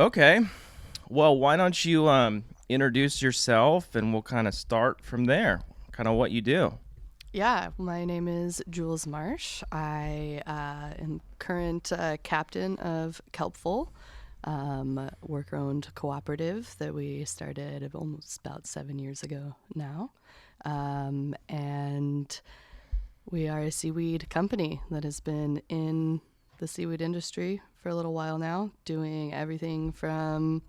Okay. Well, why don't you introduce yourself and we'll kind of start from there, kind of what you do. Yeah, my name is Jules Marsh. I am current captain of Kelpful, worker-owned cooperative that we started almost about 7 years ago now. And we are a seaweed company that has been in the seaweed industry for a little while now, doing everything from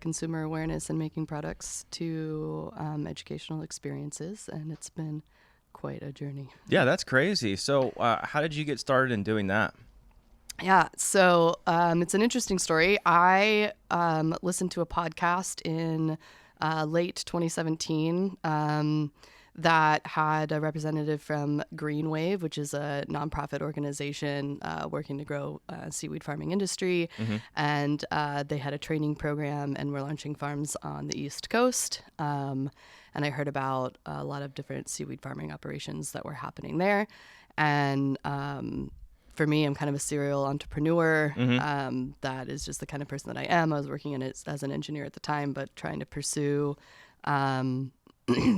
consumer awareness and making products to educational experiences, and it's been quite a journey. Yeah, that's crazy. So, how did you get started in doing that? Yeah, so it's an interesting story. I listened to a podcast in late 2017 that had a representative from Green Wave, which is a nonprofit organization working to grow seaweed farming industry. And they had a training program and were launching farms on the East Coast. And I heard about a lot of different seaweed farming operations that were happening there. And for me, I'm kind of a serial entrepreneur. That is just the kind of person that I am. I was working in it as an engineer at the time, but trying to pursue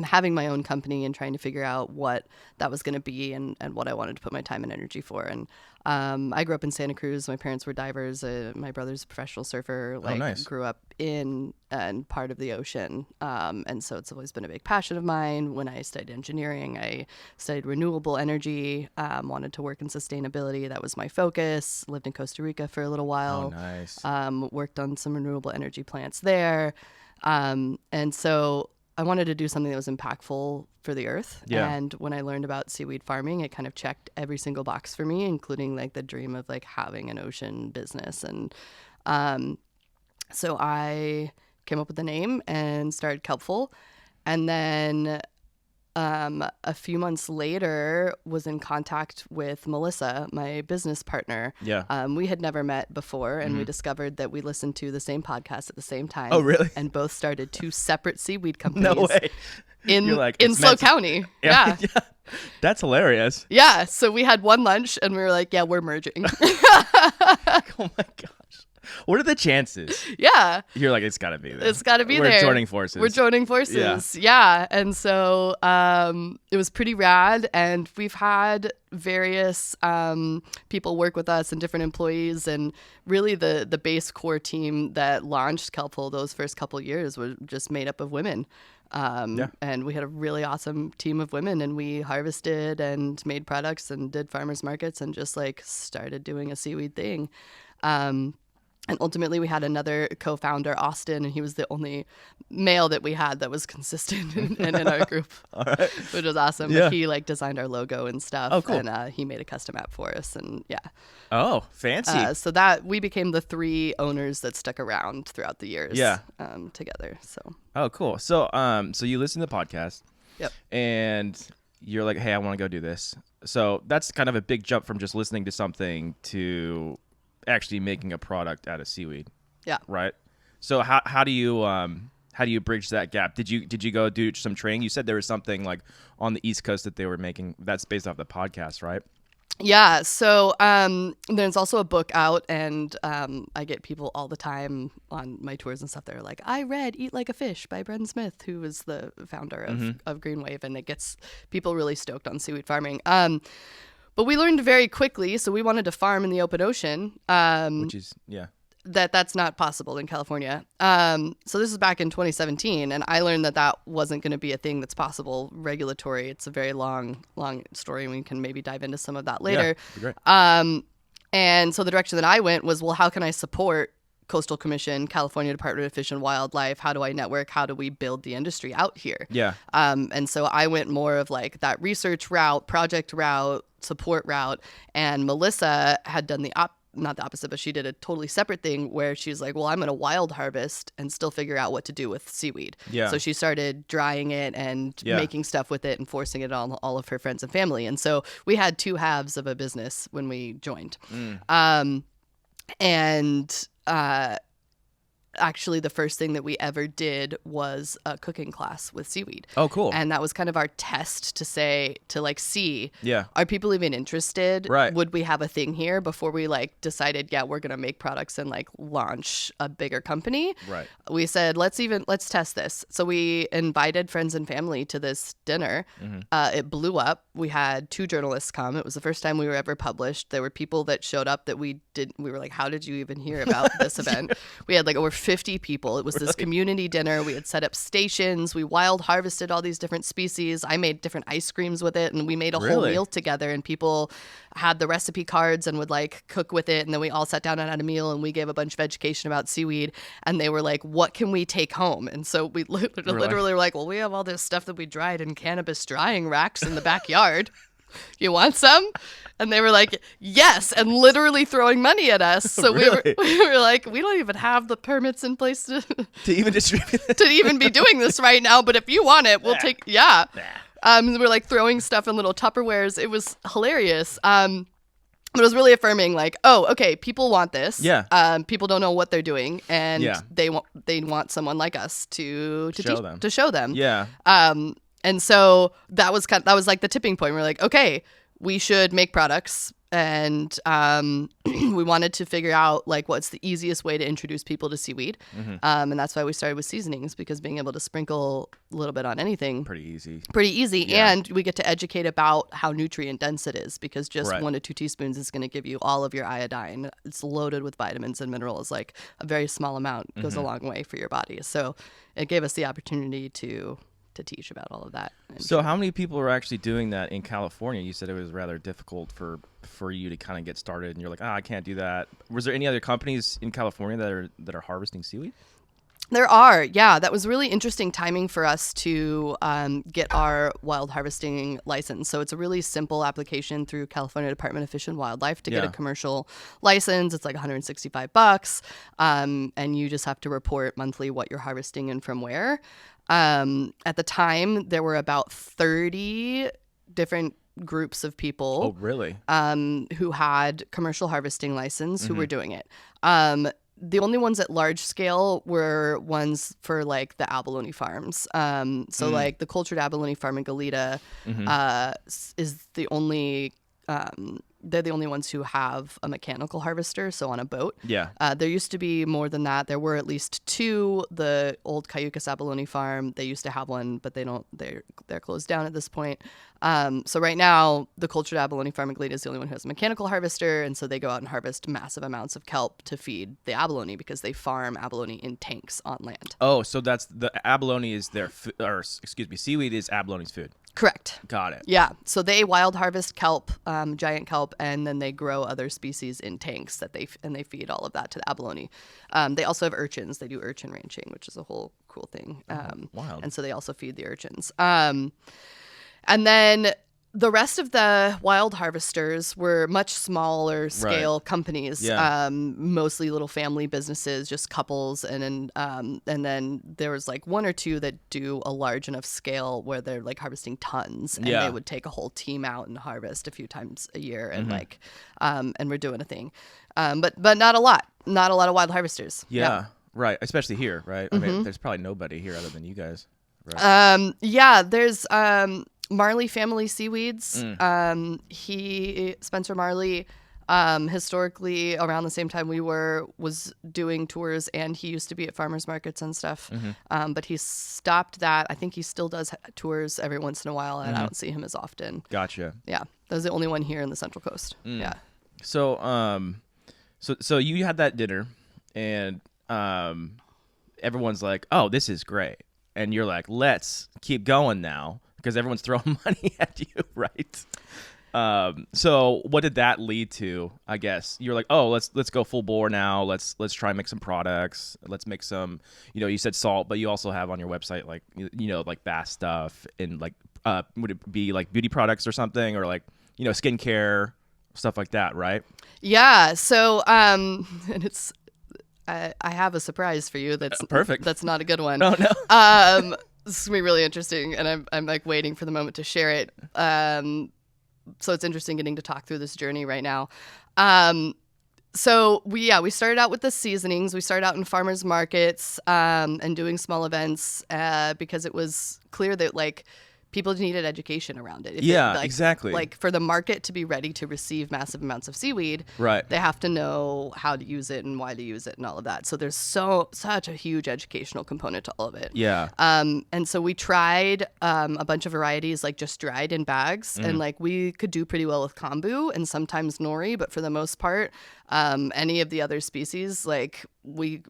having my own company and trying to figure out what that was going to be and what I wanted to put my time and energy for. And I grew up in Santa Cruz. My parents were divers. My brother's a professional surfer. Oh, nice. Grew up in and part of the ocean. And so it's always been a big passion of mine. When I studied engineering, I studied renewable energy, wanted to work in sustainability. That was my focus. Lived in Costa Rica for a little while. Oh, nice. Worked on some renewable energy plants there. And so I wanted to do something that was impactful for the earth. Yeah. And when I learned about seaweed farming, it kind of checked every single box for me, including like the dream of like having an ocean business. And so I came up with the name and started Kelpful. And then a few months later was in contact with Melissa, my business partner. Yeah. We had never met before, and we discovered that we listened to the same podcast at the same time. Oh, really? And both started two separate seaweed companies. No way. In You're like, in it's SLO meant to- County. Yeah. Yeah. That's hilarious. Yeah. So we had one lunch and we were like, yeah, we're merging. Oh my gosh. What are the chances? Yeah. You're like, it's got to be there. It's got to be We're there. joining forces. We're joining forces. Yeah. And so it was pretty rad. And we've had various people work with us and different employees. And really the base core team that launched Kelpful those first couple years was just made up of women. And we had a really awesome team of women, and we harvested and made products and did farmers markets and just like started doing a seaweed thing. And ultimately, we had another co-founder, Austin, and he was the only male that we had that was consistent and in our group, All right. which was awesome. Yeah. But he like designed our logo and stuff. Oh, cool. And he made a custom app for us, and yeah. Oh, fancy. So that we became the three owners that stuck around throughout the years. Yeah. Together. So. Oh, cool. So, so you listen to the podcast. Yep. And you're like, hey, I want to go do this. So that's kind of a big jump from just listening to something to actually making a product out of seaweed. Yeah. Right. So how do you bridge that gap? Did you go do some training? You said there was something like on the East Coast that they were making. That's based off the podcast, right? Yeah. So there's also a book out, and I get people all the time on my tours and stuff. They're like, I read Eat Like a Fish by Brendan Smith, who is the founder of Green Wave, and it gets people really stoked on seaweed farming. But we learned very quickly, so we wanted to farm in the open ocean. Which is, yeah. That's not possible in California. So this is back in 2017, and I learned that wasn't going to be a thing that's possible. Regulatory, it's a very long story, and we can maybe dive into some of that later. Yeah, great. And so the direction that I went was, well, how can I support Coastal Commission, California Department of Fish and Wildlife? How do I network? How do we build the industry out here? Yeah. And so I went more of like that research route, project route, support route, and Melissa had done not the opposite, but she did a totally separate thing where she was like, well, I'm going to wild harvest and still figure out what to do with seaweed. Yeah. So she started drying it and making stuff with it and forcing it on all of her friends and family. And so we had two halves of a business when we joined. And actually the first thing that we ever did was a cooking class with Seaweed. Oh, cool. And that was kind of our test to see, Yeah. are people even interested? Right. Would we have a thing here before we like decided, yeah, we're going to make products and like launch a bigger company? Right. We said, let's test this. So we invited friends and family to this dinner. It blew up. We had 2 journalists come. It was the first time we were ever published. There were people that showed up that we were like, how did you even hear about this event? We had like over 50 people. It was this community dinner. We had set up stations. We wild harvested all these different species. I made different ice creams with it, and we made a whole meal together, and people had the recipe cards and would like cook with it. And then we all sat down and had a meal, and we gave a bunch of education about seaweed, and they were like, what can we take home? And so we literally were like, well, we have all this stuff that we dried in cannabis drying racks in the backyard. You want some? And they were like, yes, and literally throwing money at us. So we were like, we don't even have the permits in place to even distribute it. to even be doing this right now. But if you want it, we'll take, yeah. We're like throwing stuff in little Tupperwares. It was hilarious. But it was really affirming, like, oh, okay, people want this. Yeah. People don't know what they're doing, and they want someone like us to show them. Yeah. And so that was like the tipping point. We're like, okay, we should make products, and we wanted to figure out like what's the easiest way to introduce people to seaweed. And that's why we started with seasonings, because being able to sprinkle a little bit on anything, pretty easy. Yeah. And we get to educate about how nutrient dense it is, because just 1 to 2 teaspoons is going to give you all of your iodine. It's loaded with vitamins and minerals. Like a very small amount goes a long way for your body. So it gave us the opportunity to teach about all of that. So how many people are actually doing that in California? You said it was rather difficult for you to kind of get started, and you're like, I can't do that. Was there any other companies in California that are harvesting seaweed? There are, yeah. That was really interesting timing for us to get our wild harvesting license. So it's a really simple application through California Department of Fish and Wildlife to get a commercial license. It's like $165, and you just have to report monthly what you're harvesting and from where. At the time, there were about 30 different groups of people. Oh, really? Who had commercial harvesting license who were doing it. The only ones at large scale were ones for like the abalone farms. So like the cultured abalone farm in Goleta is the only. They're the only ones who have a mechanical harvester, so on a boat. Yeah. There used to be more than that. There were at least 2. The old Cayucas abalone farm, they used to have one, but they don't. They're closed down at this point. So right now, the cultured abalone farm in Goleta is the only one who has a mechanical harvester, and so they go out and harvest massive amounts of kelp to feed the abalone, because they farm abalone in tanks on land. Oh, so that's the abalone is seaweed is abalone's food. Correct. Got it. Yeah. So they wild harvest kelp, giant kelp, and then they grow other species in tanks that they feed all of that to the abalone. They also have urchins. They do urchin ranching, which is a whole cool thing. Wild. And so they also feed the urchins. And then the rest of the wild harvesters were much smaller scale companies, mostly little family businesses, just couples. And then there was like 1 or 2 that do a large enough scale where they're like harvesting tons, and they would take a whole team out and harvest a few times a year, and and we're doing a thing. But not a lot of wild harvesters. Yeah. Right. Especially here. Right. I mean, there's probably nobody here other than you guys. Right. There's, Marley Family Seaweeds. Spencer Marley, historically around the same time we was doing tours, and he used to be at farmers markets and stuff. But he stopped that. I think he still does tours every once in a while, and I don't see him as often. Gotcha. Yeah. That was the only one here in the Central Coast. Yeah. So, so you had that dinner, and everyone's like, "Oh, this is great," and you're like, "Let's keep going now," because everyone's throwing money at you, right? So what did that lead to? I guess you're like, "Oh, let's go full bore now. Let's try and make some products. Let's make some." You said salt, but you also have on your website like like bass stuff, and like would it be like beauty products or something, or like skincare stuff like that, right? Yeah. So and it's. I have a surprise for you. That's perfect. That's not a good one. Oh no. This is gonna be really interesting, and I'm like waiting for the moment to share it. So it's interesting getting to talk through this journey right now. So we started out with the seasonings. We started out in farmers markets and doing small events because it was clear that like people needed education around it. Exactly. Like for the market to be ready to receive massive amounts of seaweed, Right. they have to know how to use it and why to use it and all of that. So there's such a huge educational component to all of it. Yeah. And so we tried a bunch of varieties, like just dried in bags, and like we could do pretty well with kombu and sometimes nori, but for the most part, any of the other species, like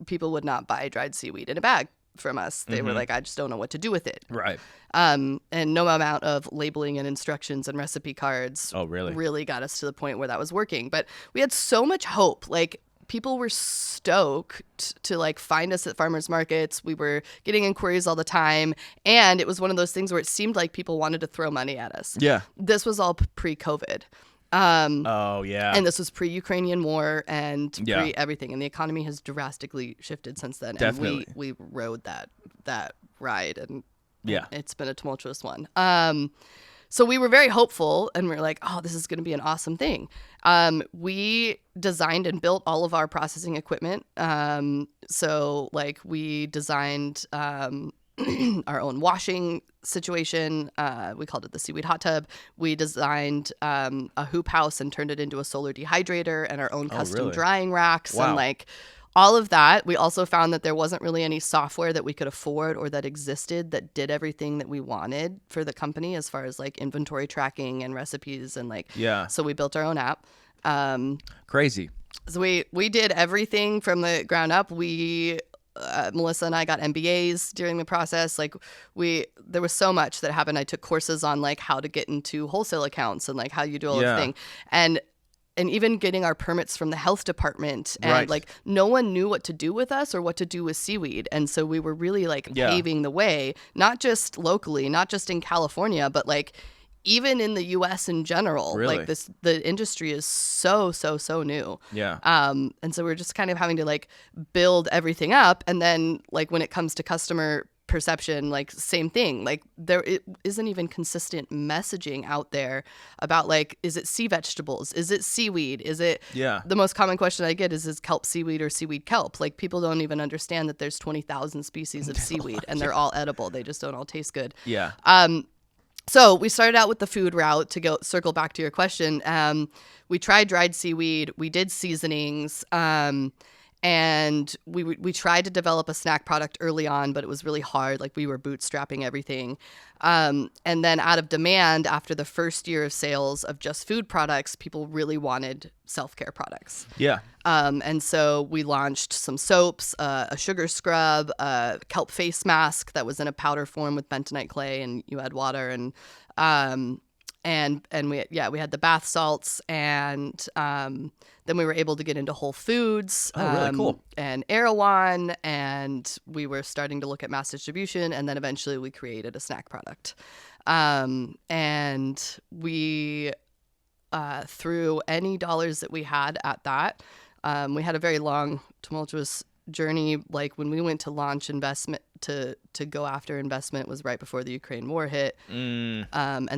people would not buy dried seaweed in a bag from us. They were like, I just don't know what to do with it. Right. And no amount of labeling and instructions and recipe cards really got us to the point where that was working. But we had so much hope. Like people were stoked to like find us at farmers markets. We were getting inquiries all the time. And it was one of those things where it seemed like people wanted to throw money at us. Yeah. This was all pre-COVID. Oh, yeah. And this was pre-Ukrainian war and Yeah. pre-everything. And the economy has drastically shifted since then. Definitely. And we rode that ride, and Yeah. it's been a tumultuous one. So we were very hopeful, and we were like, oh, this is going to be an awesome thing. We designed and built all of our processing equipment. So like we designed our own washing situation. We called it the Seaweed hot tub. We designed a hoop house and turned it into a solar dehydrator, and our own custom really? drying racks. Wow. And like all of that. We also found that there wasn't really any software that we could afford or that existed that did everything that we wanted for the company as far as like inventory tracking and recipes and like, Yeah. so we built our own app. Crazy. So we did everything from the ground up. Melissa and I got MBAs during the process. Like there was so much that happened. I took courses on like how to get into wholesale accounts and like how you do all Yeah. of the thing. And even getting our permits from the health department, and Right. like no one knew what to do with us or what to do with seaweed. And so we were really like Yeah. paving the way, not just locally, not just in California, but like even in the US in general. Really? Like the industry is so new. Yeah. And so we're just kind of having to like build everything up. And then like when it comes to customer perception, like same thing. Like there isn't even consistent messaging out there about like, is it sea vegetables? Is it seaweed? Is it Yeah. the most common question I get is kelp seaweed or seaweed kelp? Like people don't even understand that there's 20,000 species of seaweed and they're all edible. They just don't all taste good. Yeah. So we started out with the food route to circle back to your question. We tried dried seaweed. We did seasonings. And we tried to develop a snack product early on, but it was really hard. Like we were bootstrapping everything. And then out of demand, after the first year of sales of just food products, people really wanted self-care products. Yeah. And so we launched some soaps, a sugar scrub, a kelp face mask that was in a powder form with bentonite clay, and you add water, and we had the bath salts, and then we were able to get into Whole Foods, really cool. and Erewhon, and we were starting to look at mass distribution, and then eventually we created a snack product, and we threw any dollars that we had at that. We had a very long, tumultuous journey. Like when we went to launch investment, to go after investment, was right before the Ukraine war hit. And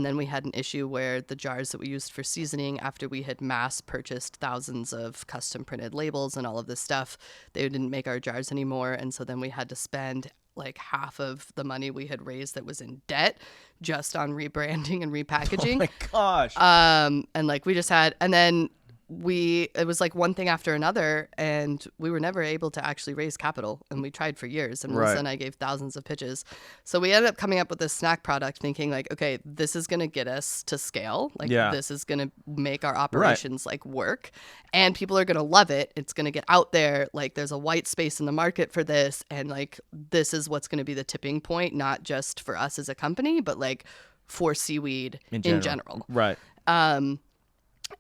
then we had an issue where the jars that we used for seasoning, after we had mass purchased thousands of custom printed labels and all of this stuff, they didn't make our jars anymore. And so then we had to spend like half of the money we had raised that was in debt just on rebranding and repackaging. Oh my gosh. And like we just had, and then it was like one thing after another, and we were never able to actually raise capital, and we tried for years, and Melissa and I gave thousands of pitches. So we ended up coming up with this snack product thinking like, okay, this is going to get us to scale. Like this is going to make our operations like work, and people are going to love it. It's going to get out there. Like there's a white space in the market for this. And like, this is what's going to be the tipping point, not just for us as a company, but like for seaweed in general. Right.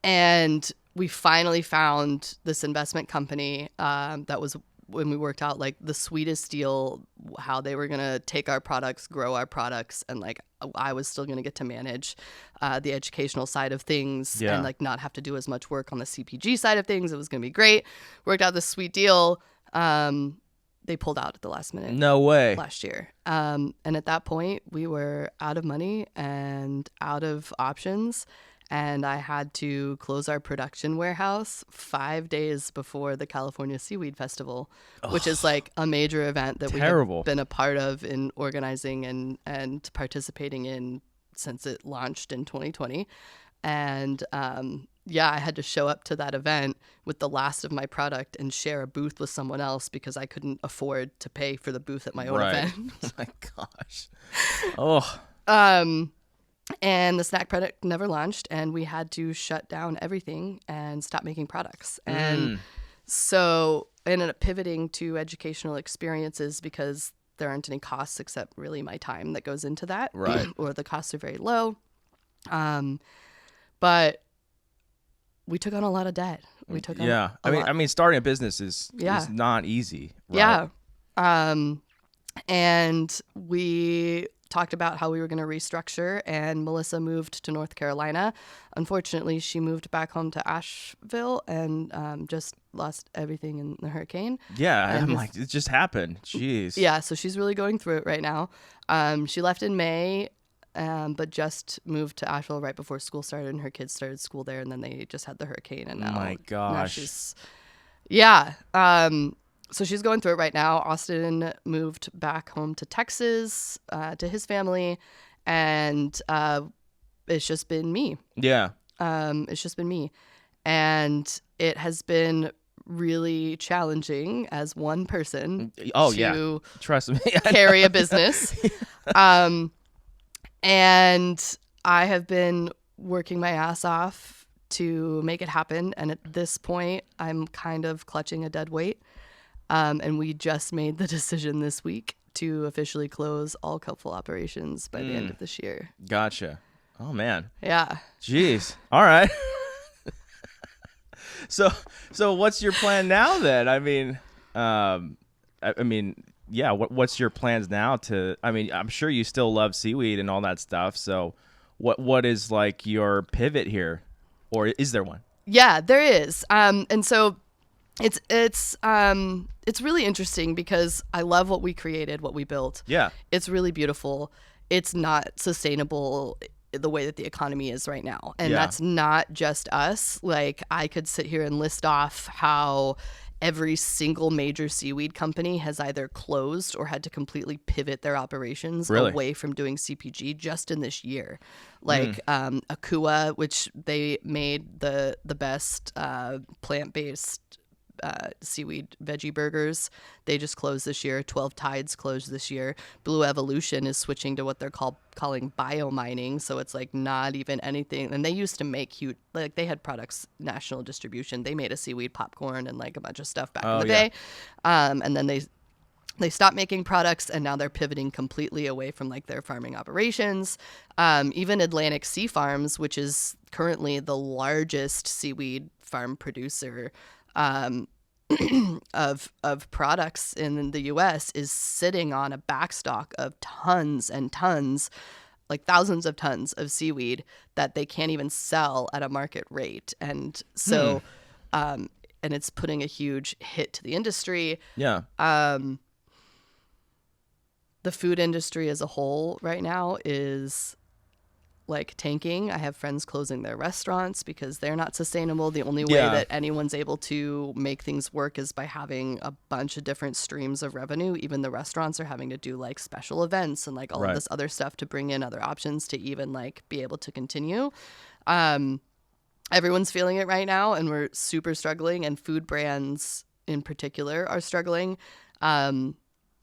And we finally found this investment company that was when we worked out like the sweetest deal, how they were going to take our products, grow our products, and like I was still going to get to manage the educational side of things and like not have to do as much work on the CPG side of things. It was going to be great. Worked out this sweet deal. They pulled out at the last minute. No way. Last year. And at that point, we were out of money and out of options. and I had to close our production warehouse 5 days before the California Seaweed Festival, which is like a major event that we Terrible. have been a part of in organizing and participating in since it launched in 2020. And yeah, I had to show up to that event with the last of my product and share a booth with someone else because I couldn't afford to pay for the booth at my own Right. event. Oh my gosh. Oh. And the snack product never launched, and we had to shut down everything and stop making products. And so I ended up pivoting to educational experiences because there aren't any costs except really my time that goes into that. Right. Or the costs are very low. But we took on a lot of debt. We took on Yeah. a lot. I mean, starting a business is Yeah. not easy. Right? Yeah. And we talked about how we were going to restructure, and Melissa moved to North Carolina. Unfortunately, she moved back home to Asheville and just lost everything in the hurricane. Yeah. And I'm is- like, it just happened. Jeez. Yeah, so she's really going through it right now. She left in May, but just moved to Asheville right before school started, and her kids started school there, and then they just had the hurricane, and Oh my now gosh. she's yeah. So she's going through it right now. Austin moved back home to Texas to his family, and it's just been me. Yeah. It's just been me, and it has been really challenging as one person Oh, to yeah. Trust me. carry a business. And I have been working my ass off to make it happen. And at this point, I'm kind of clutching a dead weight. And we just made the decision this week to officially close all Kelpful operations by the end of this year. Gotcha. Oh, man. Yeah. Jeez. All right. So what's your plan now then? I mean, yeah, what's your plans now I mean, I'm sure you still love seaweed and all that stuff. So what is like your pivot here, or is there one? Yeah, there is. And so it's really interesting because I love what we created, what we built. Yeah. It's really beautiful. It's not sustainable the way that the economy is right now. And Yeah. that's not just us. Like, I could sit here and list off how every single major seaweed company has either closed or had to completely pivot their operations Really? away from doing CPG just in this year. Like Akua, which they made the best plant-based seaweed veggie burgers. They just closed this year. 12 Tides closed this year. Blue Evolution is switching to what they're calling biomining. So it's like not even anything. And they used to make huge, like they had products, national distribution. They made a seaweed popcorn and like a bunch of stuff back in the day. And then they stopped making products, and now they're pivoting completely away from like their farming operations. Even Atlantic Sea Farms, which is currently the largest seaweed farm producer of products in the U.S., is sitting on a backstock of tons and tons, like thousands of tons of seaweed that they can't even sell at a market rate. And so, and it's putting a huge hit to the industry. Yeah. The food industry as a whole right now is like tanking. I have friends closing their restaurants because they're not sustainable. The only way Yeah. that anyone's able to make things work is by having a bunch of different streams of revenue. Even the restaurants are having to do like special events and like all Right. of this other stuff to bring in other options to even like be able to continue. Everyone's feeling it right now, and we're super struggling, and food brands in particular are struggling.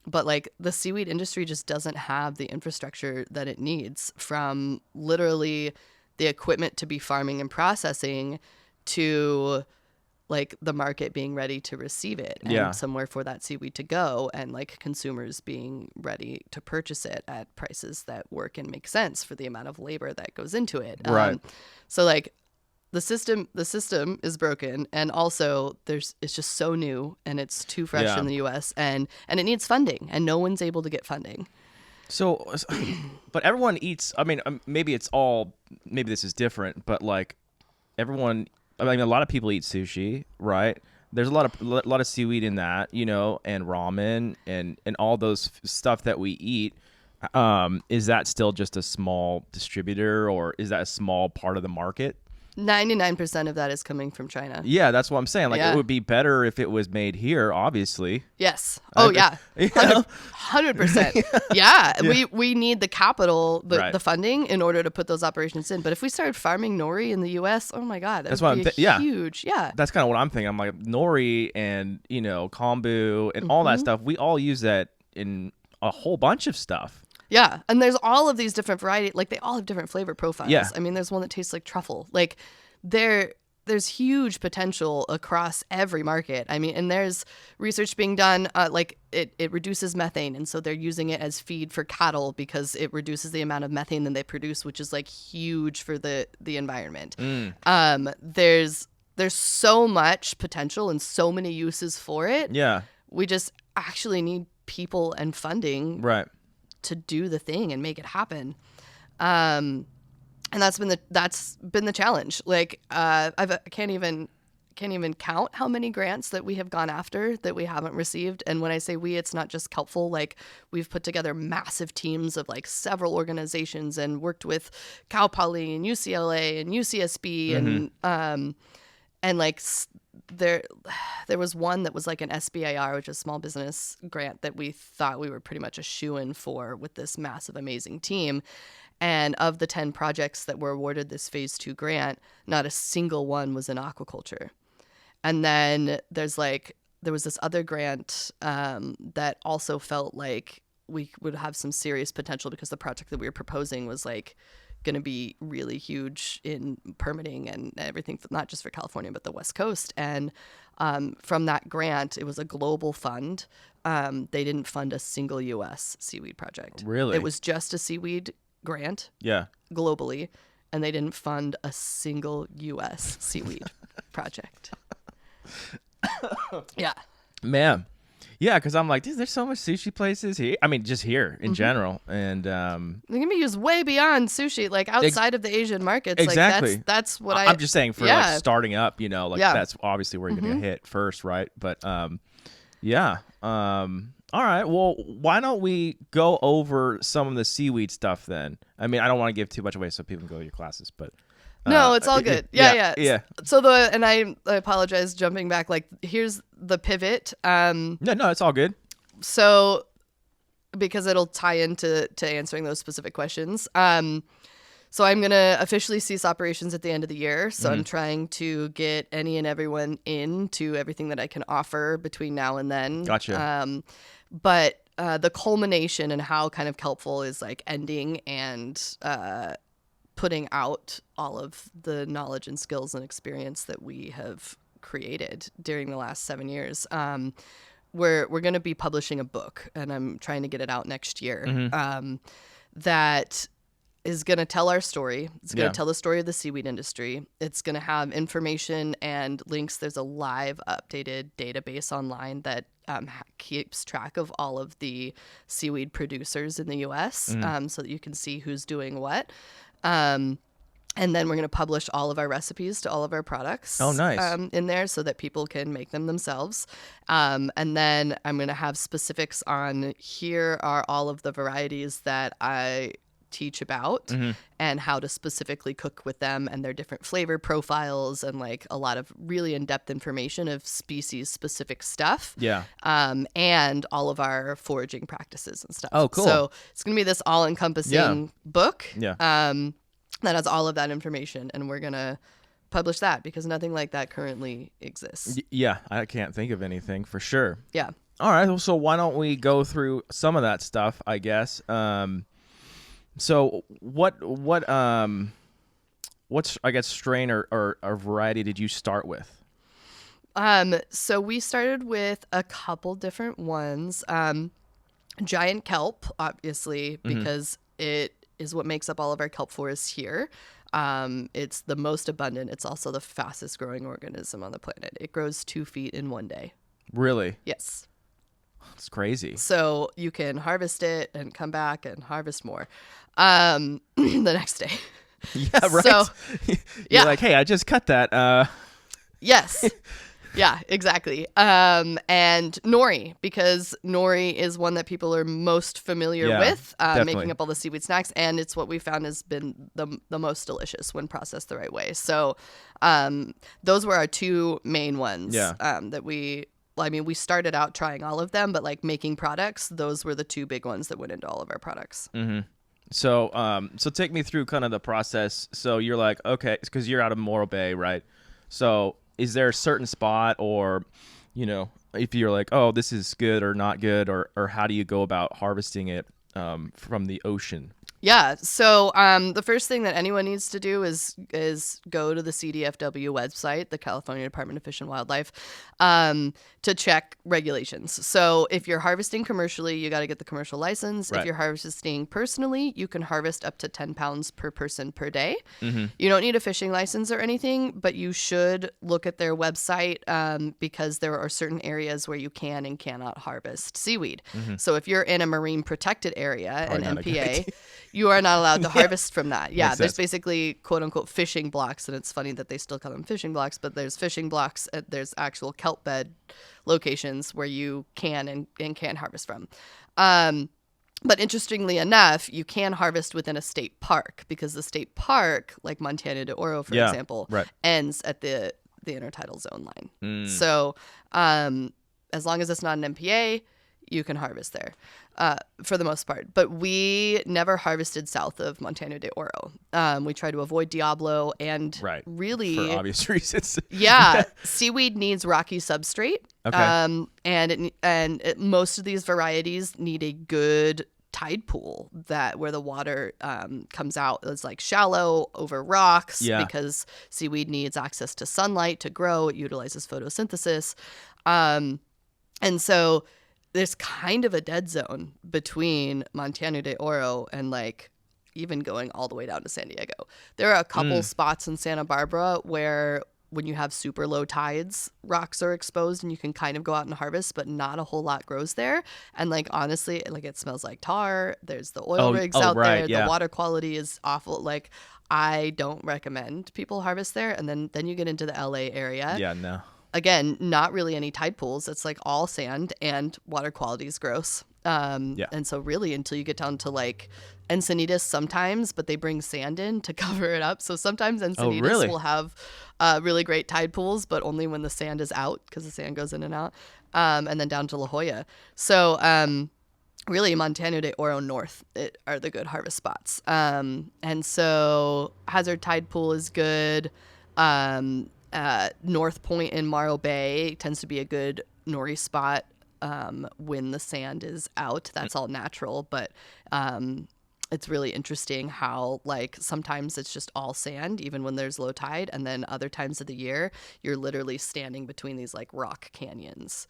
But like the seaweed industry just doesn't have the infrastructure that it needs, from literally the equipment to be farming and processing to like the market being ready to receive it and Yeah. somewhere for that seaweed to go, and like consumers being ready to purchase it at prices that work and make sense for the amount of labor that goes into it. Right. So like the system is broken, and also it's just so new and it's too fresh Yeah. in the US, and it needs funding, and no one's able to get funding. So, but everyone eats. I mean, maybe this is different, but like everyone. I mean, a lot of people eat sushi, right? There's a lot of seaweed in that, and ramen and all those stuff that we eat. Is that still just a small distributor, or is that a small part of the market? 99% of that is coming from China. Yeah, that's what I'm saying. Like, Yeah. it would be better if it was made here, obviously. Yes. Oh, yeah. 100%. Yeah. We need the capital, Right. the funding in order to put those operations in. But if we started farming nori in the U.S., oh my God, That's that what would be I'm huge. Yeah. That's kind of what I'm thinking. I'm like, nori and, kombu and all that stuff, we all use that in a whole bunch of stuff. Yeah, and there's all of these different varieties. Like, they all have different flavor profiles. Yeah. I mean, there's one that tastes like truffle. Like, there's huge potential across every market. I mean, and there's research being done. Like, it reduces methane, and so they're using it as feed for cattle because it reduces the amount of methane that they produce, which is like huge for the environment. There's so much potential and so many uses for it. Yeah. We just actually need people and funding Right. to do the thing and make it happen. And that's been the challenge. Like, I can't even count how many grants that we have gone after that we haven't received. And when I say we, it's not just Kelpful. Like, we've put together massive teams of like several organizations and worked with Cal Poly and UCLA and UCSB and like there was one that was like an SBIR, which is small business grant, that we thought we were pretty much a shoo-in for with this massive, amazing team. And of the 10 projects that were awarded this phase 2 grant, not a single one was in aquaculture. And then there was this other grant that also felt like we would have some serious potential because the project that we were proposing was like going to be really huge in permitting and everything, not just for California, but the West Coast. And from that grant, it was a global fund. They didn't fund a single U.S. seaweed project. Really? It was just a seaweed grant Yeah. globally, and they didn't fund a single U.S. seaweed project. Yeah. Man. Yeah, because I'm like, dude, there's so much sushi places here. I mean, just here in general. And They can be used way beyond sushi, like outside of the Asian markets. Exactly. Like that's what I'm just saying for like starting up, like Yeah. that's obviously where you're going to hit first, right? But yeah. All right. Well, why don't we go over some of the seaweed stuff then? I mean, I don't want to give too much away so people can go to your classes, but no, it's all good. Yeah. So I apologize jumping back. Like, here's the pivot. No, it's all good. So, because it'll tie into answering those specific questions. So I'm going to officially cease operations at the end of the year. So I'm trying to get any and everyone into everything that I can offer between now and then. Gotcha. But the culmination and how kind of Kelpful is like ending and putting out all of the knowledge and skills and experience that we have created during the last 7 years. We're going to be publishing a book, and I'm trying to get it out next year. That is going to tell our story. It's going to tell the story of the seaweed industry. It's going to have information and links. There's a live updated database online that keeps track of all of the seaweed producers in the U.S. So that you can see who's doing what. And then we're going to publish all of our recipes to all of our products. Oh, nice. In there so that people can make them themselves. And then I'm going to have specifics on here are all of the varieties that I teach about and how to specifically cook with them and their different flavor profiles and like a lot of really in-depth information of species specific stuff. Yeah. And all of our foraging practices and stuff. Oh, cool. So it's going to be this all-encompassing book. Yeah. That has all of that information, and we're going to publish that because nothing like that currently exists. Yeah, I can't think of anything for sure. Yeah. All right, so why don't we go through some of that stuff, I guess. So what I guess strain or variety did you start with? So we started with a couple different ones. Giant kelp, obviously, because it is what makes up all of our kelp forests here. It's the most abundant. It's also the fastest growing organism on the planet. It grows 2 feet in 1 day. Really? Yes. It's crazy. So you can harvest it and come back and harvest more the next day. Yeah, right. So, You're like, hey, I just cut that. Yes. Yeah, exactly. And nori, because nori is one that people are most familiar Yeah, with, definitely. making up all the seaweed snacks, and it's what we found has been the most delicious when processed the right way. So, those were our two main ones. Yeah. That we. Well, I mean, we started out trying all of them, but like making products, those were the two big ones that went into all of our products. So, so take me through kind of the process. So you're like, okay, because you're out of Morro Bay, right? So is there a certain spot, or, if you're like, oh, this is good or not good, or how do you go about harvesting it from the ocean? Yeah. So the first thing that anyone needs to do is go to the CDFW website, the California Department of Fish and Wildlife, to check regulations. So if you're harvesting commercially, you got to get the commercial license. Right. If you're harvesting personally, you can harvest up to 10 pounds per person per day. Mm-hmm. You don't need a fishing license or anything, but you should look at their website because there are certain areas where you can and cannot harvest seaweed. Mm-hmm. So if you're in a marine protected area, an Probably not a good MPA, idea. you are not allowed to harvest from that. Yeah, Makes there's sense. basically quote unquote fishing blocks, and it's funny that they still call them fishing blocks, but there's fishing blocks, there's actual kelp bed locations where you can and can't harvest from. But interestingly enough, you can harvest within a state park because the state park, like Montana de Oro, for example, right. ends at the intertidal zone line. Mm. So as long as it's not an MPA, you can harvest there for the most part. But we never harvested south of Montana de Oro. We try to avoid Diablo and Right. really... For obvious reasons. Yeah, seaweed needs rocky substrate. Okay. Most of these varieties need a good tide pool where the water comes out. It's like shallow over rocks because seaweed needs access to sunlight to grow. It utilizes photosynthesis. And so there's kind of a dead zone between Montana de Oro and like even going all the way down to San Diego. There are a couple spots in Santa Barbara where when you have super low tides, rocks are exposed and you can kind of go out and harvest, but not a whole lot grows there. And like, honestly, like it smells like tar. There's the oil rigs out there. Yeah. The water quality is awful. Like I don't recommend people harvest there. And then you get into the LA area. Yeah, no. Again, not really any tide pools. It's like all sand and water quality is gross. And so really until you get down to like Encinitas sometimes, but they bring sand in to cover it up. So sometimes Encinitas will have really great tide pools, but only when the sand is out because the sand goes in and out. And then down to La Jolla. So really Montana de Oro North are the good harvest spots. And so Hazard Tide Pool is good. North Point in Morro Bay tends to be a good nori spot when the sand is out. That's all natural, but it's really interesting how like sometimes it's just all sand even when there's low tide, and then other times of the year you're literally standing between these like rock canyons.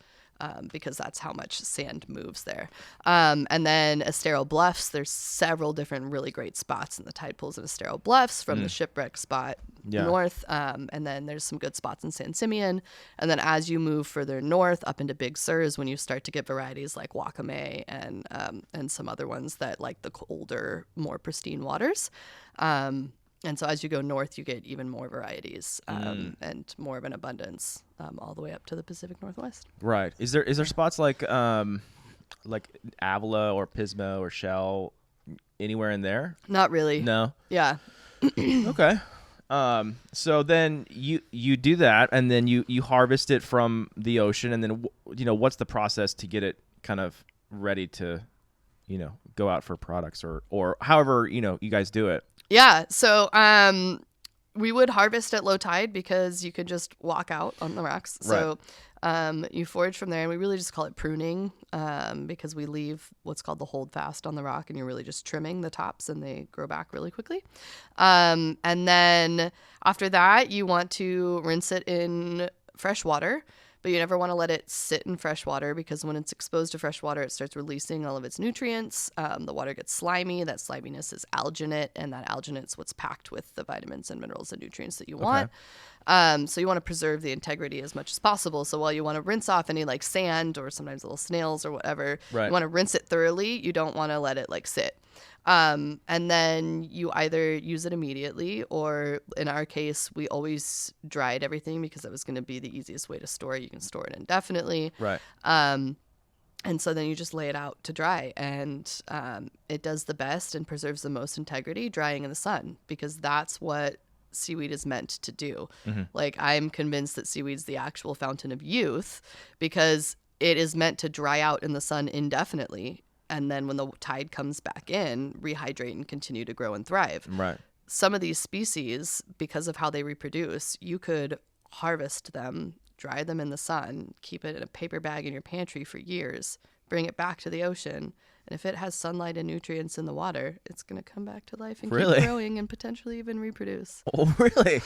Because that's how much sand moves there. And then Estero Bluffs, there's several different really great spots in the tide pools in Estero Bluffs from the shipwreck spot north. And then there's some good spots in San Simeon. And then as you move further north up into Big Sur is when you start to get varieties like Wakame and some other ones that like the colder, more pristine waters. And so as you go north, you get even more varieties and more of an abundance all the way up to the Pacific Northwest. Right. Is there spots like Avila or Pismo or Shell anywhere in there? Not really. No. Yeah. Okay. So then you do that, and then you harvest it from the ocean, and then what's the process to get it kind of ready to go out for products or however you guys do it? Yeah. So we would harvest at low tide because you could just walk out on the rocks. So you forage from there, and we really just call it pruning because we leave what's called the hold fast on the rock, and you're really just trimming the tops, and they grow back really quickly. And then after that, you want to rinse it in fresh water. But you never want to let it sit in fresh water because when it's exposed to fresh water, it starts releasing all of its nutrients. The water gets slimy. That sliminess is alginate, and that alginate is what's packed with the vitamins and minerals and nutrients that you want. So you want to preserve the integrity as much as possible. So while you want to rinse off any like sand or sometimes little snails or whatever, you want to rinse it thoroughly. You don't want to let it like sit. And then you either use it immediately, or in our case, we always dried everything because that was going to be the easiest way to store it. You can store it indefinitely. Right. And so then you just lay it out to dry, and it does the best and preserves the most integrity drying in the sun, because that's what seaweed is meant to do. Like, I'm convinced that seaweed's the actual fountain of youth, because it is meant to dry out in the sun indefinitely, and then when the tide comes back in, rehydrate and continue to grow and thrive. Right. Some of these species, because of how they reproduce, you could harvest them, dry them in the sun, keep it in a paper bag in your pantry for years, bring it back to the ocean, and if it has sunlight and nutrients in the water, it's going to come back to life and Really? keep growing and potentially even reproduce. Oh, really?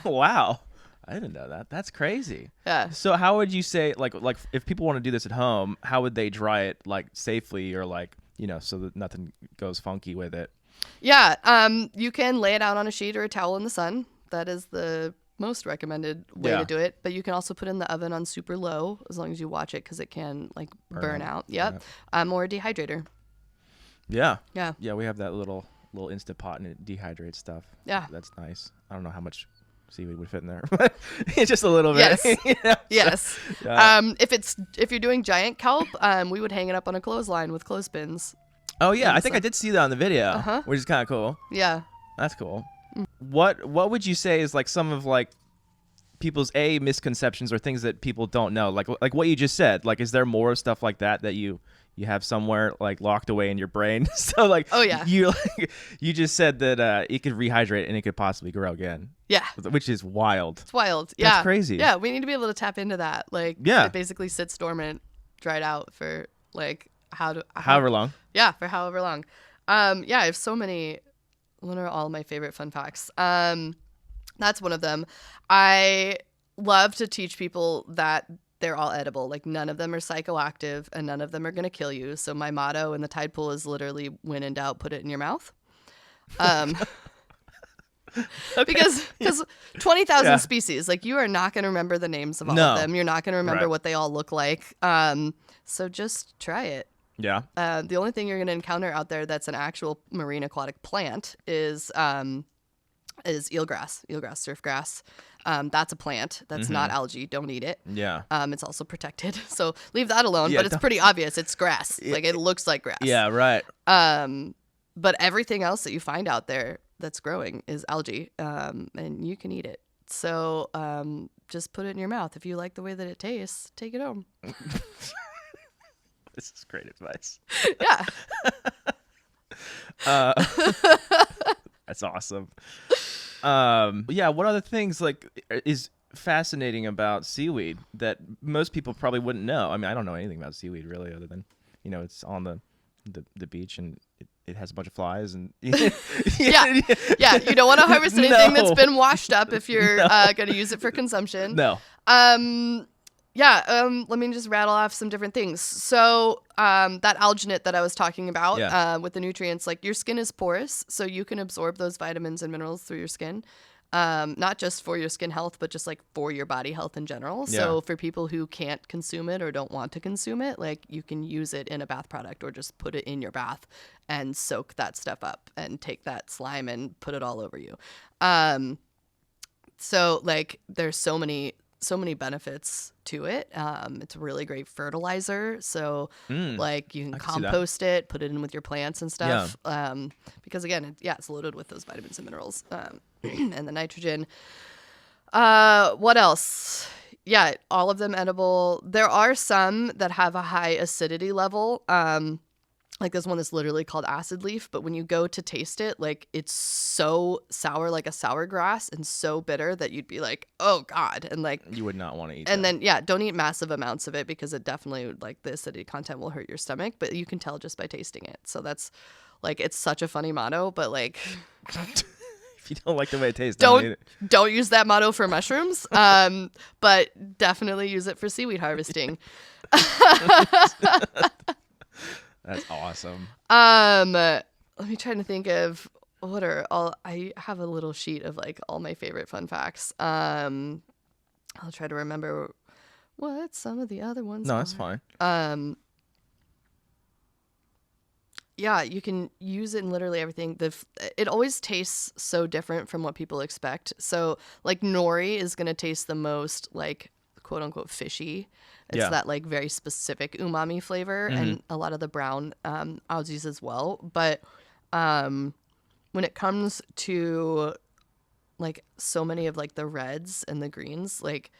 Wow. I didn't know that. That's crazy. Yeah. So how would you say, like if people want to do this at home, how would they dry it, like, safely, or, like, you know, so that nothing goes funky with it? Yeah. You can lay it out on a sheet or a towel in the sun. That is the most recommended way to do it. But you can also put it in the oven on super low, as long as you watch it, because it can, like, burn out. Yep. Or a dehydrator. Yeah. Yeah. Yeah, we have that little Instant Pot, and it dehydrates stuff. Yeah. That's nice. I don't know how much seaweed would fit in there, but it's just a little bit. Yes. You know? Yes. If you're doing giant kelp, we would hang it up on a clothesline with clothespins. Oh yeah, I think I did see that on the video, which is kind of cool. Yeah. That's cool. What would you say is, like, some of, like, people's misconceptions or things that people don't know, like what you just said? Like, is there more stuff like that you have somewhere, like, locked away in your brain? So, like, oh yeah, you just said that it could rehydrate and it could possibly grow again. Yeah, which is wild. It's wild. Yeah, that's crazy. Yeah, we need to be able to tap into that. Like, yeah, it basically sits dormant, dried out for, like, however long. Yeah, for however long. Yeah, I have so many. What are all my favorite fun facts? That's one of them. I love to teach people that they're all edible. Like, none of them are psychoactive and none of them are going to kill you. So my motto in the tide pool is literally, when in doubt, put it in your mouth. Because 20,000 species, like, you are not going to remember the names of all of them. You're not going to remember what they all look like. So just try it. Yeah. The only thing you're going to encounter out there that's an actual marine aquatic plant is eelgrass, surfgrass. That's a plant. That's not algae. Don't eat it. Yeah. It's also protected, so leave that alone. Yeah, but it's pretty obvious. It's grass. Like, it looks like grass. Yeah. Right. But everything else that you find out there that's growing is algae, and you can eat it. So just put it in your mouth. If you like the way that it tastes, take it home. This is great advice. Yeah. That's awesome. Yeah. What other things, like, is fascinating about seaweed that most people probably wouldn't know? I mean, I don't know anything about seaweed really, other than, you know, it's on the beach and it has a bunch of flies and yeah. You don't want to harvest anything that's been washed up if you're going to use it for consumption. No. Let me just rattle off some different things. So that alginate that I was talking about with the nutrients, like, your skin is porous, so you can absorb those vitamins and minerals through your skin, not just for your skin health, but just, like, for your body health in general. Yeah. So for people who can't consume it or don't want to consume it, like, you can use it in a bath product or just put it in your bath and soak that stuff up and take that slime and put it all over you. So, like, there's so many benefits to it. It's a really great fertilizer. So like, you can compost it, put it in with your plants and stuff. Yeah. Because again, it's loaded with those vitamins and minerals, and the nitrogen. What else? Yeah, all of them edible. There are some that have a high acidity level. Like, this one that's literally called acid leaf, but when you go to taste it, like, it's so sour, like a sour grass, and so bitter that you'd be like, oh God. And, like, you would not want to eat and that. Then don't eat massive amounts of it, because it definitely, like, the acidity content will hurt your stomach, but you can tell just by tasting it. So that's, like, it's such a funny motto, but, like, if you don't like the way it tastes, don't use that motto for mushrooms, but definitely use it for seaweed harvesting. That's awesome. Let me try to think of what are all. I have a little sheet of, like, all my favorite fun facts. I'll try to remember what some of the other ones. No, that's fine. Yeah, you can use it in literally everything. It always tastes so different from what people expect. So like nori is going to taste the most like quote unquote fishy. It's Yeah. that like very specific umami flavor, and a lot of the brown Aussies as well. But when it comes to like so many of like the reds and the greens, like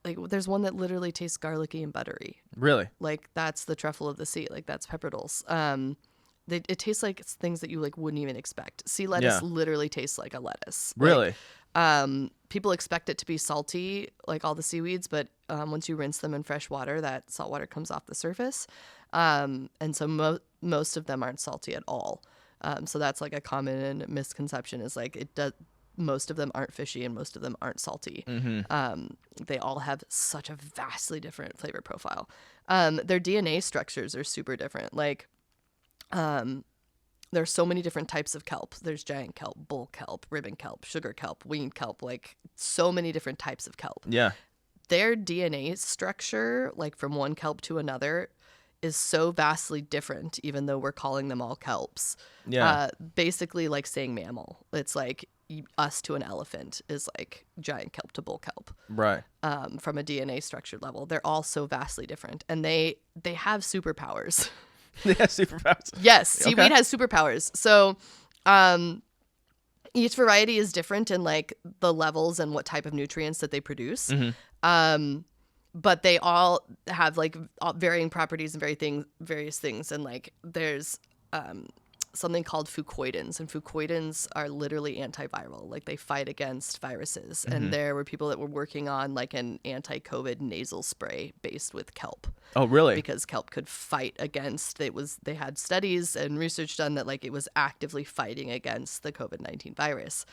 there's one that literally tastes garlicky and buttery. Really? Like that's the truffle of the sea. Like that's pepperdolls. It tastes like things that you like wouldn't even expect. Sea lettuce Yeah. literally tastes like a lettuce. Really? People expect it to be salty, like all the seaweeds, but once you rinse them in fresh water, that salt water comes off the surface, and so most of them aren't salty at all. So that's like a common misconception is like it does. Most of them aren't fishy and most of them aren't salty. They all have such a vastly different flavor profile. Their DNA structures are super different. Like, there's so many different types of kelp. There's giant kelp, bull kelp, ribbon kelp, sugar kelp, winged kelp, like so many different types of kelp. Yeah. Their DNA structure, like from one kelp to another, is so vastly different, even though we're calling them all kelps. Yeah. Basically like saying mammal. It's like us to an elephant is like giant kelp to bull kelp. Right. From a DNA structure level. They're all so vastly different. And they have superpowers. They have superpowers. Yes, seaweed Okay. has superpowers. So each variety is different in like the levels and what type of nutrients that they produce. But they all have like varying properties and various things. And like there's something called fucoidins, and fucoidins are literally antiviral. Like they fight against viruses. And there were people that were working on like an anti-COVID nasal spray based with kelp. Oh, really? Because kelp could fight against they had studies and research done that like it was actively fighting against the COVID-19 virus.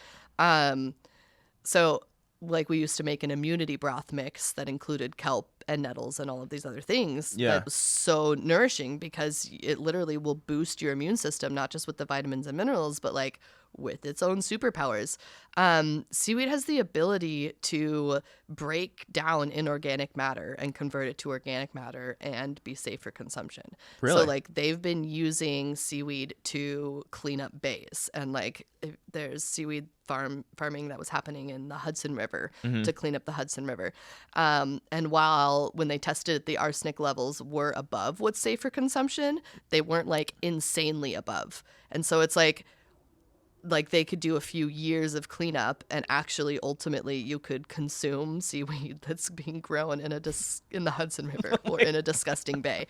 So like we used to make an immunity broth mix that included kelp and nettles and all of these other things. Yeah. That was so nourishing because it literally will boost your immune system, not just with the vitamins and minerals, but like with its own superpowers. Seaweed has the ability to break down inorganic matter and convert it to organic matter and be safe for consumption. Really? So like they've been using seaweed to clean up bays, and like there's seaweed farming that was happening in the Hudson River to clean up the Hudson River. And when they tested it, the arsenic levels were above what's safe for consumption. They weren't like insanely above. And so it's like they could do a few years of cleanup, and actually ultimately you could consume seaweed that's being grown in the Hudson River or in a disgusting bay.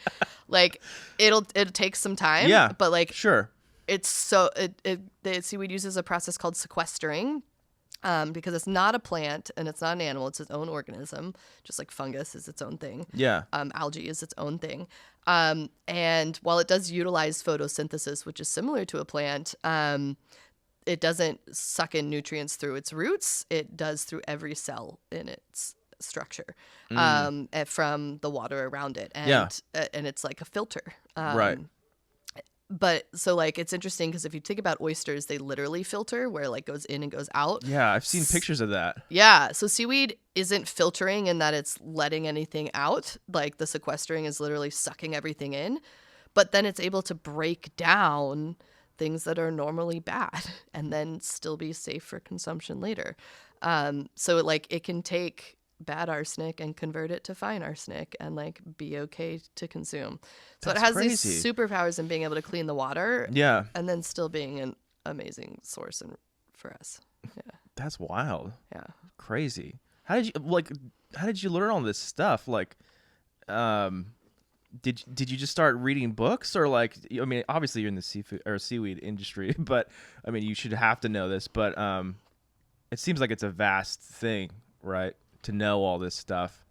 Like it'll take some time. Yeah. But like Sure. it's so the seaweed uses a process called sequestering, because it's not a plant and it's not an animal, it's its own organism, just like fungus is its own thing. Yeah. Algae is its own thing. And while it does utilize photosynthesis, which is similar to a plant, it doesn't suck in nutrients through its roots. It does through every cell in its structure, from the water around it. And, and it's like a filter. Right. But so like it's interesting because if you think about oysters, they literally filter where like goes in and goes out. Yeah, I've seen pictures of that. Yeah. So seaweed isn't filtering in that it's letting anything out. Like the sequestering is literally sucking everything in. But then it's able to break down things that are normally bad and then still be safe for consumption later. So like it can take bad arsenic and convert it to fine arsenic and like be okay to consume. So That's it has crazy. these superpowers in being able to clean the water. Yeah. And then still being an amazing source for us. Yeah. That's wild. Yeah. Crazy. How did you learn all this stuff? Like, did you just start reading books, or like, I mean, obviously you're in the seafood or seaweed industry, but I mean, you should have to know this, but it seems like it's a vast thing, right? To know all this stuff.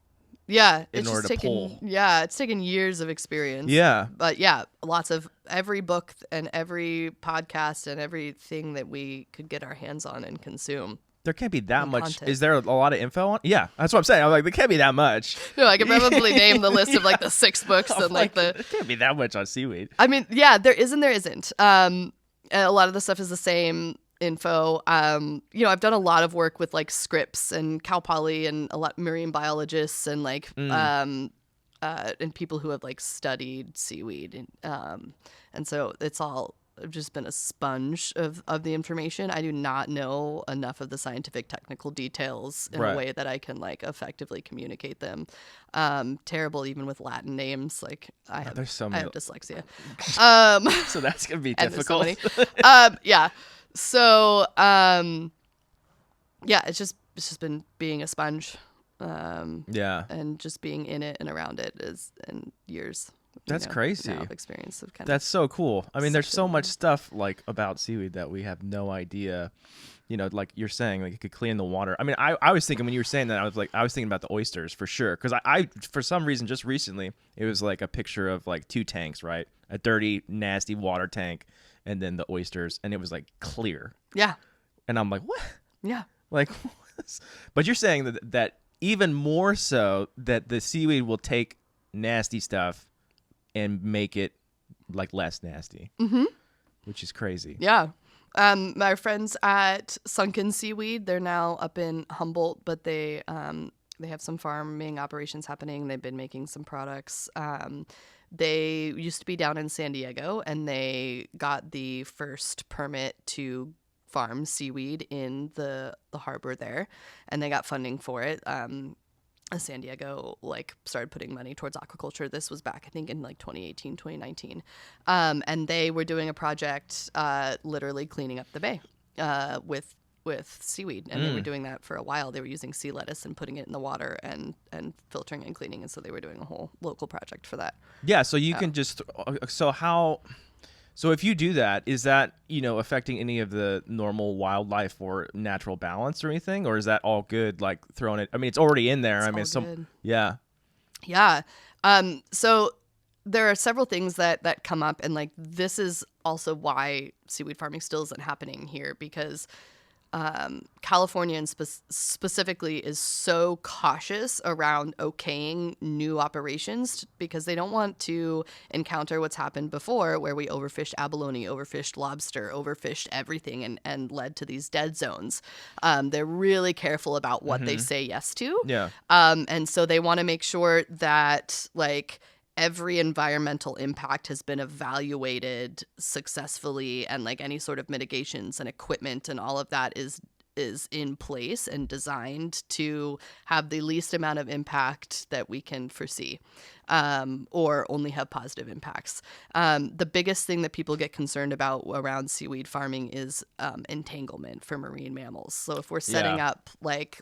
Yeah, In it's order just to pull. it's taken years of experience. Yeah. But yeah, lots of every book and every podcast and everything that we could get our hands on and consume. There can't be that And much. content. Is there a lot of info on? Yeah, that's what I'm saying. I'm like, there can't be that much. No, I could probably name the list of like the 6 books I'm and like there the. can't be that much on seaweed. I mean, yeah, there is and there isn't. And a lot of the stuff is the same info. I've done a lot of work with like scripts and cow poly and a lot marine biologists and like and people who have like studied seaweed, and so it's all I've just been a sponge of the information. I do not know enough of the scientific technical details in a Right. way that I can like effectively communicate them. Terrible even with Latin names. Like There's so I many. have dyslexia. Um, So that's gonna be and there's so difficult. many. Yeah. So yeah, it's just been being a sponge, Yeah, and just being in it and around it is and years. that's crazy. Now of experience of kind That's so cool. I mean, there's sucked so in much there. stuff like about seaweed that we have no idea. Like you're saying, like it could clean the water. I mean, I was thinking when you were saying that, I was thinking about the oysters for sure. Because I for some reason just recently it was like a picture of like two tanks, right? A dirty, nasty water tank, and then the oysters, and it was like clear. Yeah. And I'm like, what? Yeah. Like, but you're saying that even more so that the seaweed will take nasty stuff and make it like less nasty, which is crazy. Yeah. My friends at Sunken Seaweed, they're now up in Humboldt, but they have some farming operations happening. They've been making some products. They used to be down in San Diego, and they got the first permit to farm seaweed in the harbor there, and they got funding for it. San Diego like started putting money towards aquaculture. This was back I think in like 2018, 2019. And they were doing a project literally cleaning up the bay with seaweed, and they were doing that for a while. They were using sea lettuce and putting it in the water and filtering and cleaning, and so they were doing a whole local project for that. Yeah, so you can just so if you do that, is that, affecting any of the normal wildlife or natural balance or anything, or is that all good like throwing it? I mean, it's already in there. I mean, all good. yeah. Yeah. So there are several things that come up, and like this is also why seaweed farming still isn't happening here, because California and specifically is so cautious around okaying new operations, because they don't want to encounter what's happened before, where we overfished abalone, overfished lobster, overfished everything, and led to these dead zones. They're really careful about what they say yes to. Yeah. And so they want to make sure that like every environmental impact has been evaluated successfully, and like any sort of mitigations and equipment and all of that is in place and designed to have the least amount of impact that we can foresee, or only have positive impacts. The biggest thing that people get concerned about around seaweed farming is entanglement for marine mammals. So if we're setting up like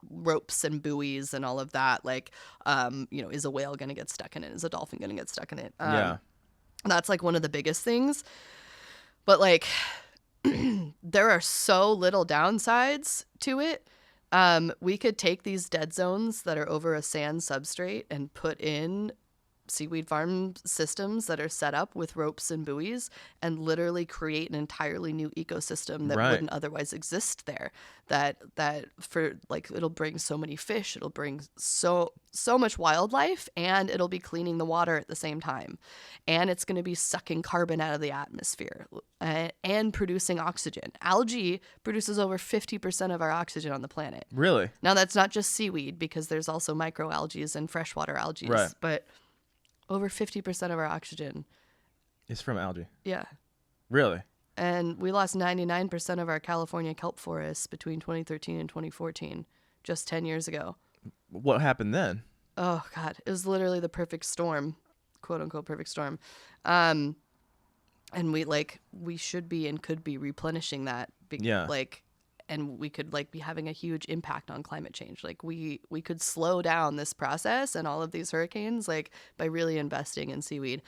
ropes and buoys and all of that, like, is a whale going to get stuck in it? Is a dolphin going to get stuck in it? Yeah. That's like one of the biggest things. But like, there are so little downsides to it. We could take these dead zones that are over a sand substrate and put in seaweed farm systems that are set up with ropes and buoys, and literally create an entirely new ecosystem that Right. wouldn't otherwise exist there. That for like, it'll bring so many fish, it'll bring so much wildlife, and it'll be cleaning the water at the same time, and it's going to be sucking carbon out of the atmosphere and producing oxygen. Algae produces over 50% of our oxygen on the planet. Really? Now that's not just seaweed, because there's also microalgae and freshwater algae, Right. but over 50% of our oxygen. It's from algae. Yeah. Really? And we lost 99% of our California kelp forests between 2013 and 2014, just 10 years ago. What happened then? Oh, God. It was literally the perfect storm, quote unquote, perfect storm. And we should be and could be replenishing that. Yeah. And we could like be having a huge impact on climate change. Like we could slow down this process and all of these hurricanes, like by really investing in seaweed.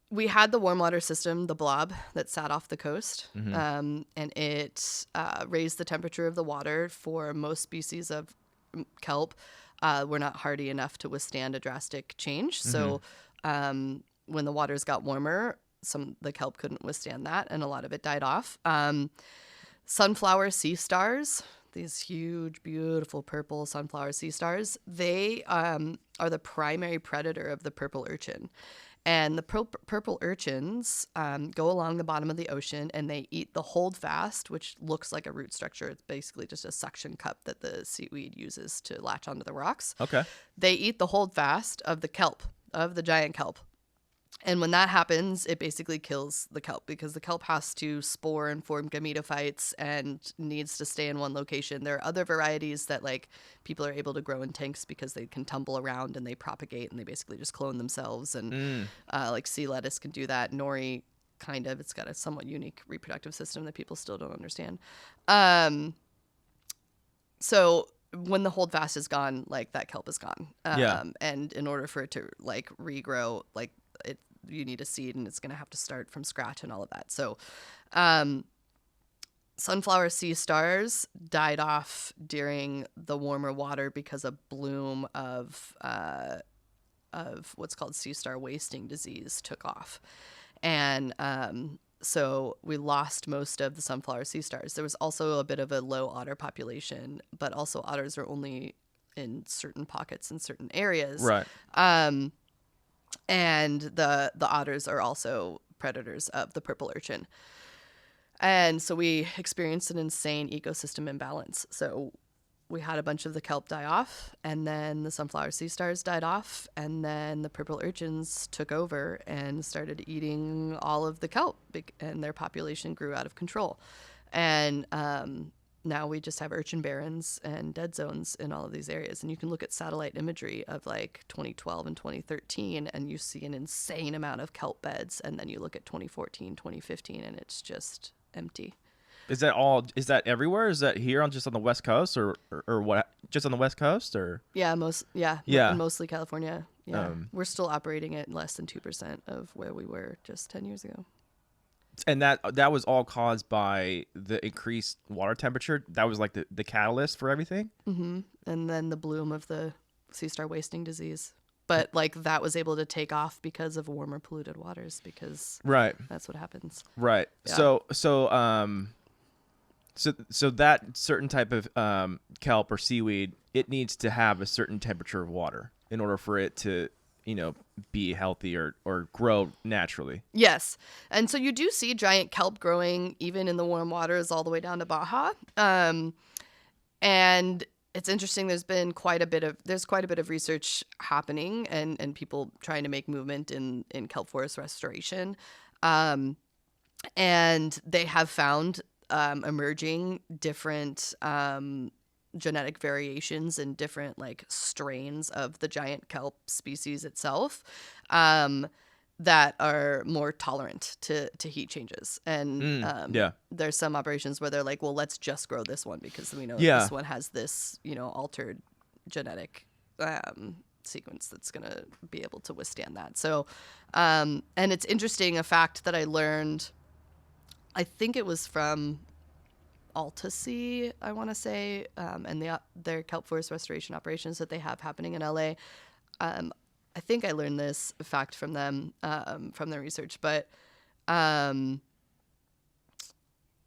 We had the warm water system, the blob, that sat off the coast, and it raised the temperature of the water for most species of kelp. Were not hardy enough to withstand a drastic change. So when the waters got warmer, the kelp couldn't withstand that, and a lot of it died off. Sunflower sea stars, these huge, beautiful purple sunflower sea stars, they are the primary predator of the purple urchin. And the purple urchins go along the bottom of the ocean and they eat the holdfast, which looks like a root structure. It's basically just a suction cup that the seaweed uses to latch onto the rocks. Okay. They eat the holdfast of the kelp, of the giant kelp. And when that happens, it basically kills the kelp because the kelp has to spore and form gametophytes and needs to stay in one location. There are other varieties that like people are able to grow in tanks because they can tumble around and they propagate and they basically just clone themselves. And like sea lettuce can do that. Nori kind of, it's got a somewhat unique reproductive system that people still don't understand. So when the holdfast is gone, like that kelp is gone. And in order for it to like regrow, like you need a seed and it's going to have to start from scratch and all of that. So sunflower sea stars died off during the warmer water because a bloom of what's called sea star wasting disease took off. And so we lost most of the sunflower sea stars. There was also a bit of a low otter population, but also otters are only in certain pockets in certain areas. Right. And the otters are also predators of the purple urchin. And so we experienced an insane ecosystem imbalance. So we had a bunch of the kelp die off, and then the sunflower sea stars died off, and then the purple urchins took over and started eating all of the kelp, and their population grew out of control. And now we just have urchin barrens and dead zones in all of these areas. And you can look at satellite imagery of like 2012 and 2013, and you see an insane amount of kelp beds. And then you look at 2014, 2015, and it's just empty. Is that everywhere? Is that here just on the West Coast or what? Just on the West Coast or? Yeah, mostly California. Yeah. We're still operating at less than 2% of where we were just 10 years ago. And that was all caused by the increased water temperature. That was like the catalyst for everything. Mm-hmm. And then the bloom of the sea star wasting disease. But like that was able to take off because of warmer polluted waters, because that's what happens. Right. Yeah. So that certain type of kelp or seaweed, it needs to have a certain temperature of water in order for it to, be healthy or grow naturally. Yes. And so you do see giant kelp growing even in the warm waters all the way down to Baja. And it's interesting. There's quite a bit of research happening and people trying to make movement in kelp forest restoration. And they have found emerging different genetic variations in different like strains of the giant kelp species itself that are more tolerant to heat changes. And there's some operations where they're like, well, let's just grow this one because we know this one has this, altered genetic sequence that's going to be able to withstand that. So, and it's interesting, a fact that I learned, I think it was from Altasea, I want to say, and their kelp forest restoration operations that they have happening in LA. I think I learned this fact from them, from their research, but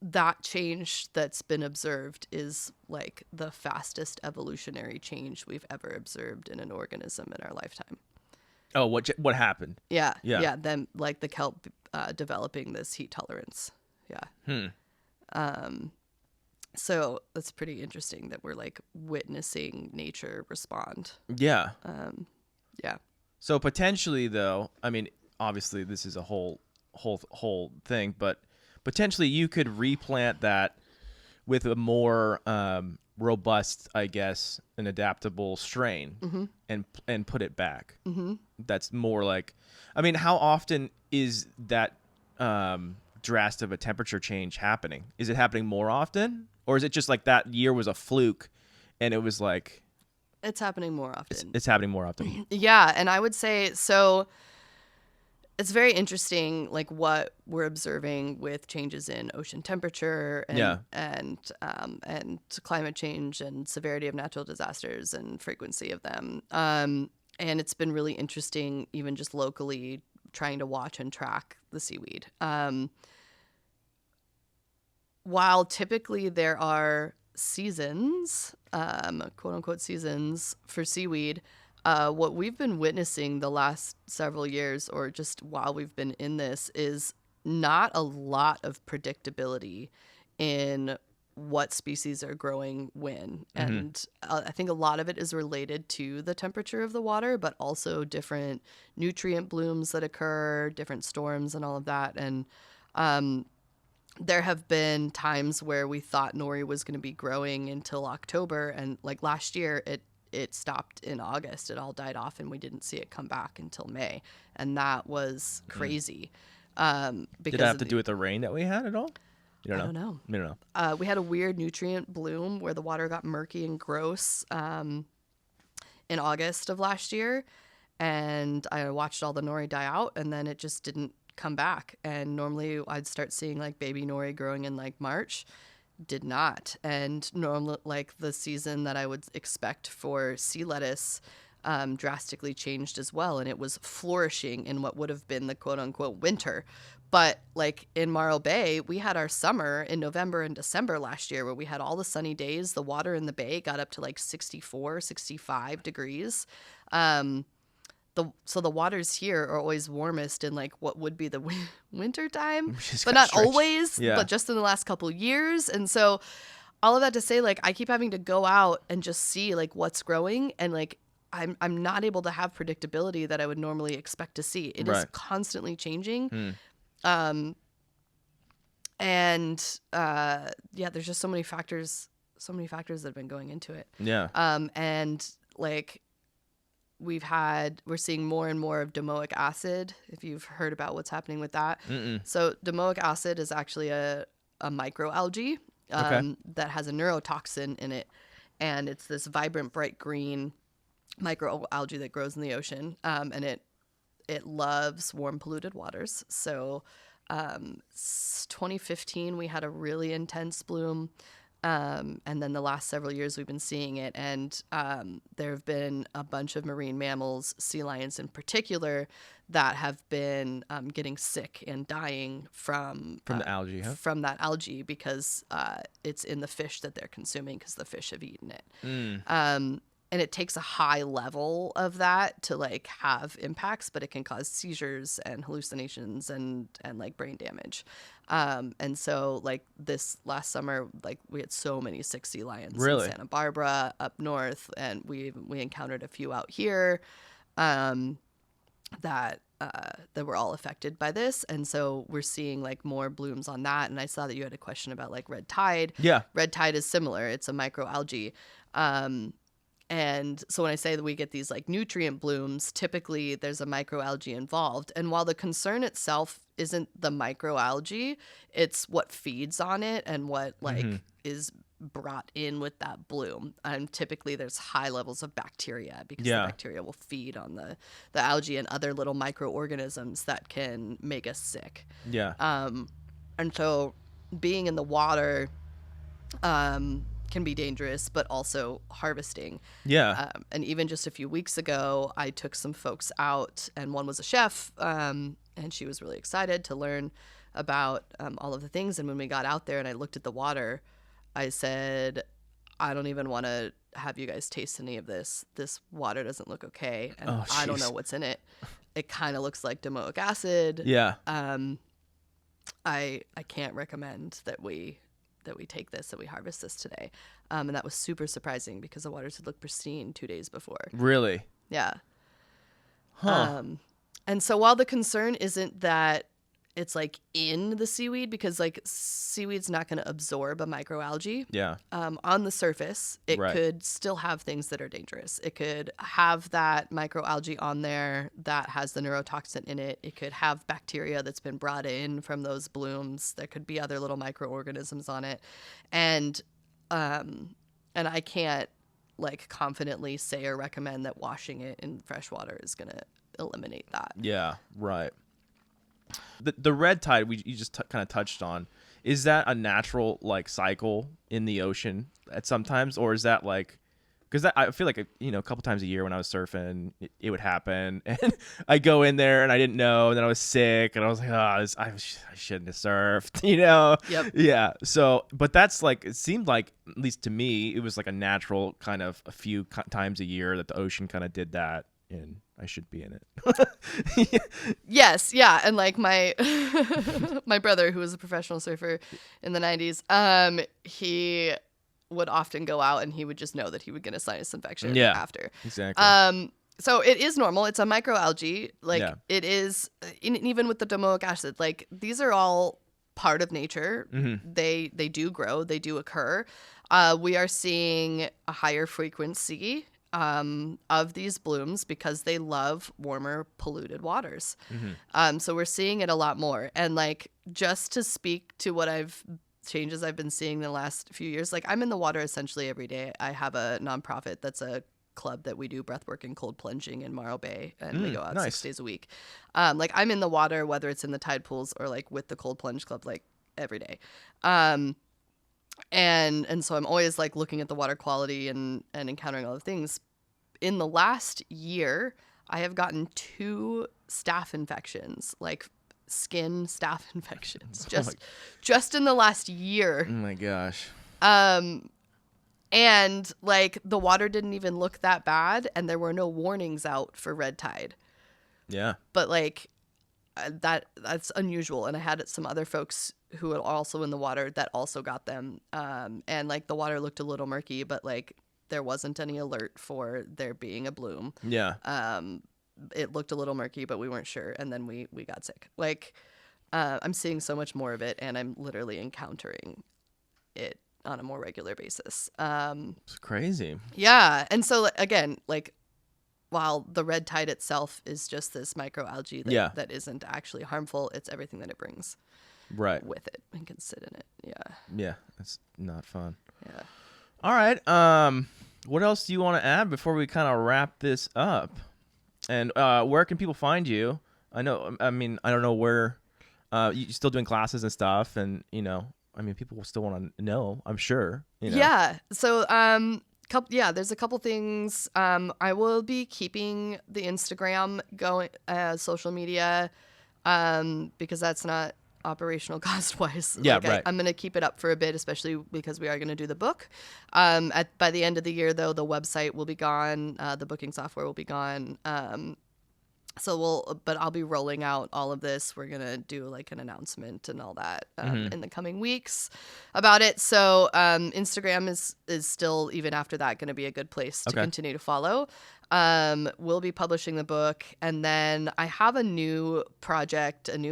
that change that's been observed is like the fastest evolutionary change we've ever observed in an organism in our lifetime. Oh, what happened? Yeah. Then like the kelp developing this heat tolerance. Yeah. So it's pretty interesting that we're like witnessing nature respond. Yeah. Yeah. So potentially, though, I mean, obviously this is a whole thing, but potentially you could replant that with a more robust, I guess, and adaptable strain, and put it back. Mm-hmm. That's more like, I mean, how often is that drastic of a temperature change happening? Is it happening more often, or is it just like that year was a fluke, and it was like? It's happening more often. It's happening more often. Yeah, and I would say so. It's very interesting, like what we're observing with changes in ocean temperature and climate change and severity of natural disasters and frequency of them. And it's been really interesting, even just locally, trying to watch and track the seaweed. While typically there are seasons, quote unquote seasons for seaweed, What we've been witnessing the last several years, or just while we've been in this, is not a lot of predictability in what species are growing when. And I think a lot of it is related to the temperature of the water, but also different nutrient blooms that occur, different storms, and all of that. And there have been times where we thought nori was going to be growing until October, and like last year, it stopped in August. It all died off, and we didn't see it come back until May, and that was crazy. Because Did it have to do with the rain that we had at all? You don't know? I don't know. You don't know. We had a weird nutrient bloom where the water got murky and gross in August of last year, and I watched all the nori die out, and then it just didn't come back. And normally I'd start seeing like baby nori growing in like March. Did not. And normally, like the season that I would expect for sea lettuce drastically changed as well, and it was flourishing in what would have been the quote unquote winter. But like in Morro Bay, we had our summer in November and December last year where we had all the sunny days. The water in the bay got up to like 64, 65 degrees. So the waters here are always warmest in like what would be the winter time, but not always, but just in the last couple of years. And so all of that to say, like, I keep having to go out and just see like what's growing, and like I'm not able to have predictability that I would normally expect to see. It is constantly changing. And there's just so many factors that have been going into it. Yeah. And like we're seeing more and more of domoic acid, if you've heard about what's happening with that. So domoic acid is actually a microalgae that has a neurotoxin in it, and it's this vibrant bright green microalgae that grows in the ocean, and it loves warm polluted waters. So 2015 we had a really intense bloom, and then the last several years we've been seeing it, and there have been a bunch of marine mammals, sea lions in particular, that have been getting sick and dying from the algae, from that algae, because it's in the fish that they're consuming because the fish have eaten it. And it takes a high level of that to like have impacts, but it can cause seizures and hallucinations and like brain damage. And so like this last summer, like we had so many sick sea lions in Santa Barbara up north, and we encountered a few out here that were all affected by this. And so we're seeing like more blooms on that. And I saw that you had a question about like red tide. Yeah. Red tide is similar. It's a microalgae. And so when I say that we get these like nutrient blooms, typically there's a microalgae involved. And while the concern itself isn't the microalgae, it's what feeds on it and what like is brought in with that bloom. And typically there's high levels of bacteria, because the bacteria will feed on the algae and other little microorganisms that can make us sick. Yeah. And so being in the water can be dangerous, but also harvesting. Yeah. And even just a few weeks ago, I took some folks out, and one was a chef, and she was really excited to learn about all of the things. And when we got out there and I looked at the water, I said, I don't even want to have you guys taste any of this. This water doesn't look okay, and I don't know what's in it. It kind of looks like domoic acid. Yeah. I can't recommend that we take this, that we harvest this today. And that was super surprising because the waters had looked pristine 2 days before. Really? Yeah. Huh. And so while the concern isn't that it's like in the seaweed, because like seaweed's not going to absorb a microalgae. Yeah. On the surface, it could still have things that are dangerous. It could have that microalgae on there that has the neurotoxin in it. It could have bacteria that's been brought in from those blooms. There could be other little microorganisms on it. And I can't like confidently say or recommend that washing it in fresh water is going to eliminate that. Yeah, right. The red tide you just kind of touched on, is that a natural like cycle in the ocean at sometimes, or is that like because I feel like a couple times a year when I was surfing, it would happen, and I go in there and I didn't know, and then I was sick, and I was like, I shouldn't have surfed, Yep. Yeah. So, but that's like it seemed like, at least to me, it was like a natural kind of a few times a year that the ocean kind of did that, and I should be in it. Yes, yeah, and like my my brother, who was a professional surfer in the 90s, he would often go out and he would just know that he would get a sinus infection Yeah, after. exactly. So it is normal. It's a microalgae. Like Yeah. it is, even with the domoic acid. Like these are all part of nature. Mm-hmm. They do grow. They do occur. We are seeing a higher frequency of these blooms because they love warmer, polluted waters. Mm-hmm. So we're seeing it a lot more. And like just to speak to what changes I've been seeing the last few years, like I'm in the water essentially every day. I have a nonprofit that's a club that we do breathwork and cold plunging in Morro Bay, and we go out nice. 6 days a week. Like I'm in the water, whether it's in the tide pools or like with the cold plunge club, like every day. And so I'm always like looking at the water quality and encountering all the things. In the last year, I have gotten 2 staph infections, like skin staph infections, just in the last year. Oh my gosh. And like the water didn't even look that bad, and there were no warnings out for red tide. Yeah. But like that's unusual. And I had some other folks who were also in the water that also got them. And like the water looked a little murky, but like there wasn't any alert for there being a bloom. Yeah. It looked a little murky, but we weren't sure. And then we got sick. Like I'm seeing so much more of it, and I'm literally encountering it on a more regular basis. It's crazy. Yeah. And so again, like while the red tide itself is just this microalgae that isn't actually harmful, it's everything that it brings with it and can sit in it. Yeah. Yeah. That's not fun. Yeah. All right. What else do you want to add before we kind of wrap this up? And where can people find you? I mean, I don't know where you're still doing classes and stuff, and I mean, people will still want to know, I'm sure. Yeah. So, there's a couple things. I will be keeping the Instagram going, social media, because that's not operational cost wise. Yeah, right. I'm going to keep it up for a bit, especially because we are going to do the book. By the end of the year, though, the website will be gone. The booking software will be gone. But I'll be rolling out all of this. We're going to do like an announcement and all that in the coming weeks about it. So Instagram is still, even after that, going to be a good place to continue to follow. We'll be publishing the book. And then I have a new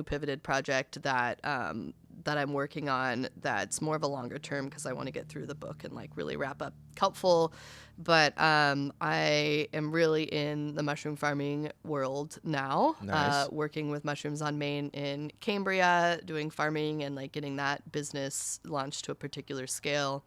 pivoted project that I'm working on that's more of a longer term because I want to get through the book and like really wrap up Kelpful. But I am really in the mushroom farming world now, Nice. working with Mushrooms on Main in Cambria, doing farming and like getting that business launched to a particular scale.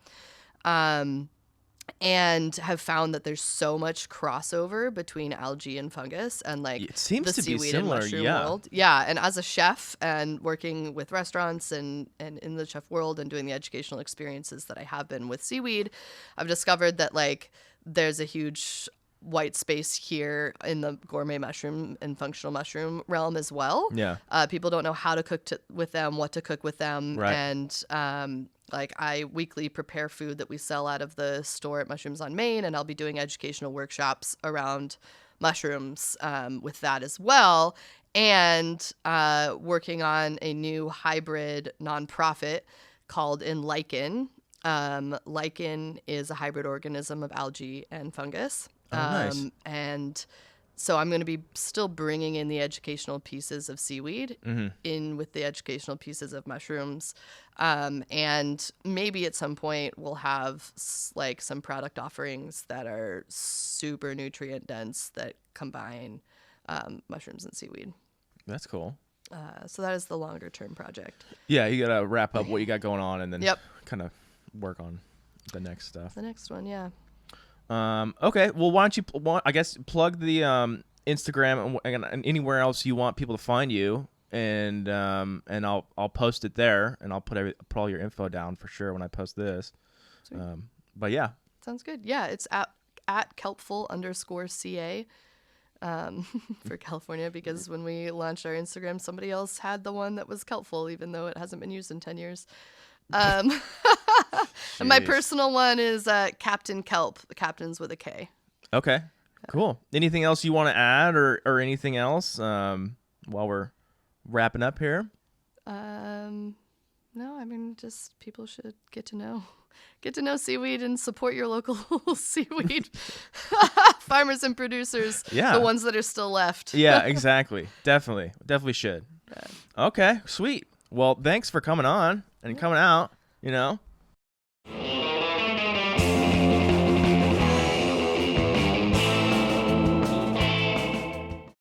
And have found that there's so much crossover between algae and fungus and like It seems the to be seaweed similar, and mushroom yeah. world. Yeah. And as a chef and working with restaurants and in the chef world and doing the educational experiences that I have been with Seaweed, I've discovered that like there's a huge white space here in the gourmet mushroom and functional mushroom realm as well. Yeah. People don't know how to cook with them, what to cook with them. Right. And like I weekly prepare food that we sell out of the store at Mushrooms on Main, and I'll be doing educational workshops around mushrooms with that as well. And working on a new hybrid nonprofit called Lichen. Lichen is a hybrid organism of algae and fungus. Oh, nice. And so I'm going to be still bringing in the educational pieces of seaweed in with the educational pieces of mushrooms. And maybe at some point we'll have like some product offerings that are super nutrient dense that combine mushrooms and seaweed. That's cool. So that is the longer term project. Yeah, you got to wrap up what you got going on and then kind of work on the next stuff. The next one, yeah. Okay. Well, why don't you, I guess, plug the Instagram and anywhere else you want people to find you, and I'll post it there, and I'll put all your info down for sure when I post this. But yeah. Sounds good. Yeah, it's at Kelpful_CA for California, because when we launched our Instagram, somebody else had the one that was Kelpful, even though it hasn't been used in 10 years. And my Jeez. personal one is Captain Kelp. The captain's with a K. Okay. Cool. Anything else you want to add or anything else while we're wrapping up here? No, I mean, just people should get to know Seaweed and support your local seaweed farmers and producers. Yeah. The ones that are still left. Yeah, exactly. Definitely should. Yeah. Okay, sweet. Well, thanks for coming on and coming out,